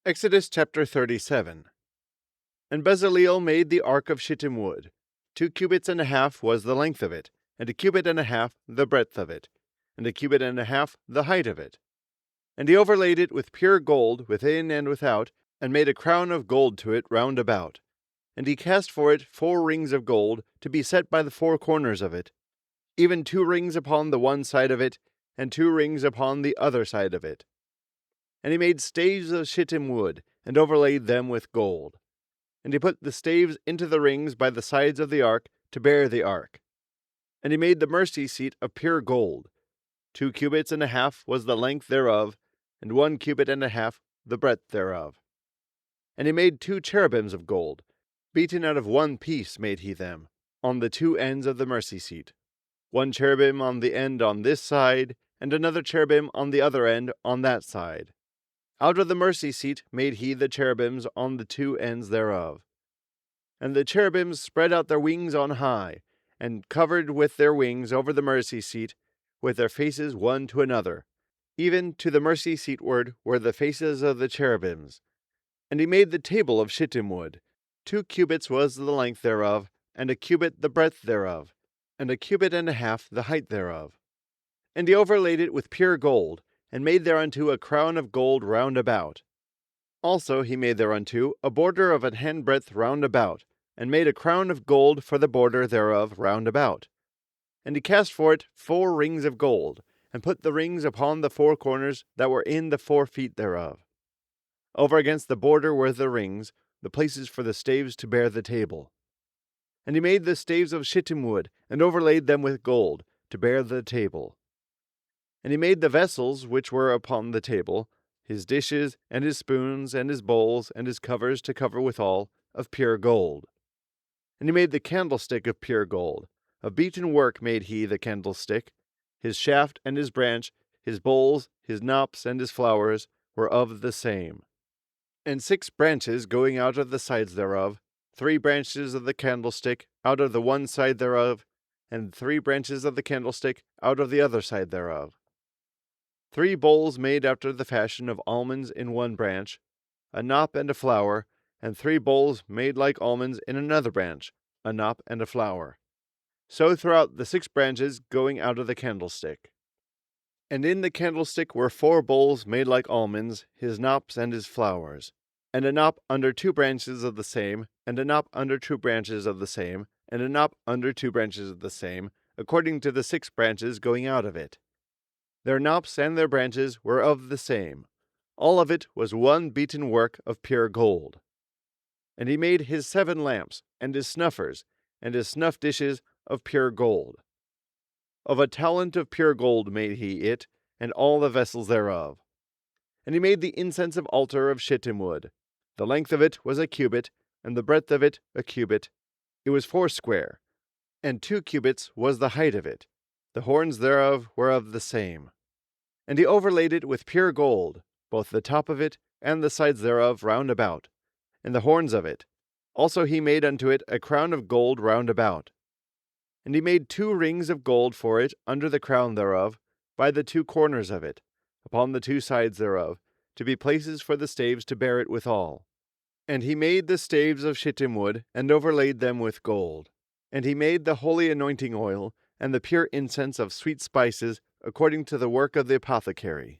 Exodus chapter 37. And Bezaleel made the ark of shittim wood. 2 cubits and a half was the length of it, and 1 cubit and a half the breadth of it, and 1 cubit and a half the height of it. And he overlaid it with pure gold within and without, and made a crown of gold to it round about. And he cast for it 4 rings of gold to be set by the 4 corners of it, even 2 rings upon the one side of it, and 2 rings upon the other side of it. And he made staves of shittim wood, and overlaid them with gold. And he put the staves into the rings by the sides of the ark to bear the ark. And he made the mercy seat of pure gold. 2 cubits and a half was the length thereof, and 1 cubit and a half the breadth thereof. And he made 2 cherubims of gold, beaten out of 1 piece made he them, on the 2 ends of the mercy seat, 1 cherubim on the end on this side, and another cherubim on the other end on that side. Out of the mercy seat made he the cherubims on the 2 ends thereof. And the cherubims spread out their wings on high, and covered with their wings over the mercy seat, with their faces one to another. Even to the mercy seatward were the faces of the cherubims. And he made the table of shittim wood. 2 cubits was the length thereof, and 1 cubit the breadth thereof, and 1 cubit and a half the height thereof. And he overlaid it with pure gold, and made thereunto a crown of gold round about. Also he made thereunto a border of an handbreadth round about, and made a crown of gold for the border thereof round about. And he cast for it 4 rings of gold, and put the rings upon the 4 corners that were in the 4 feet thereof. Over against the border were the rings, the places for the staves to bear the table. And he made the staves of shittim wood, and overlaid them with gold, to bear the table. And he made the vessels which were upon the table, his dishes, and his spoons, and his bowls, and his covers to cover withal, of pure gold. And he made the candlestick of pure gold. Of beaten work made he the candlestick. His shaft and his branch, his bowls, his knops, and his flowers were of the same. And 6 branches going out of the sides thereof, 3 branches of the candlestick out of the one side thereof, and 3 branches of the candlestick out of the other side thereof. 3 bowls made after the fashion of almonds in one branch, a knop and a flower, and 3 bowls made like almonds in another branch, a knop and a flower. So throughout the 6 branches going out of the candlestick. And in the candlestick were 4 bowls made like almonds, his knops and his flowers, and a knop under 2 branches of the same, and a knop under 2 branches of the same, and a knop under 2 branches of the same, according to the 6 branches going out of it. Their knops and their branches were of the same. All of it was one beaten work of pure gold. And he made his 7 lamps, and his snuffers, and his snuff dishes of pure gold. Of a talent of pure gold made he it, and all the vessels thereof. And he made the incense of altar of shittim wood. The length of it was 1 cubit, and the breadth of it 1 cubit. It was foursquare, and 2 cubits was the height of it. The horns thereof were of the same. And he overlaid it with pure gold, both the top of it and the sides thereof round about, and the horns of it. Also he made unto it a crown of gold round about. And he made 2 rings of gold for it under the crown thereof, by the 2 corners of it, upon the 2 sides thereof, to be places for the staves to bear it withal. And he made the staves of shittim wood, and overlaid them with gold. And he made the holy anointing oil, and the pure incense of sweet spices, according to the work of the apothecary.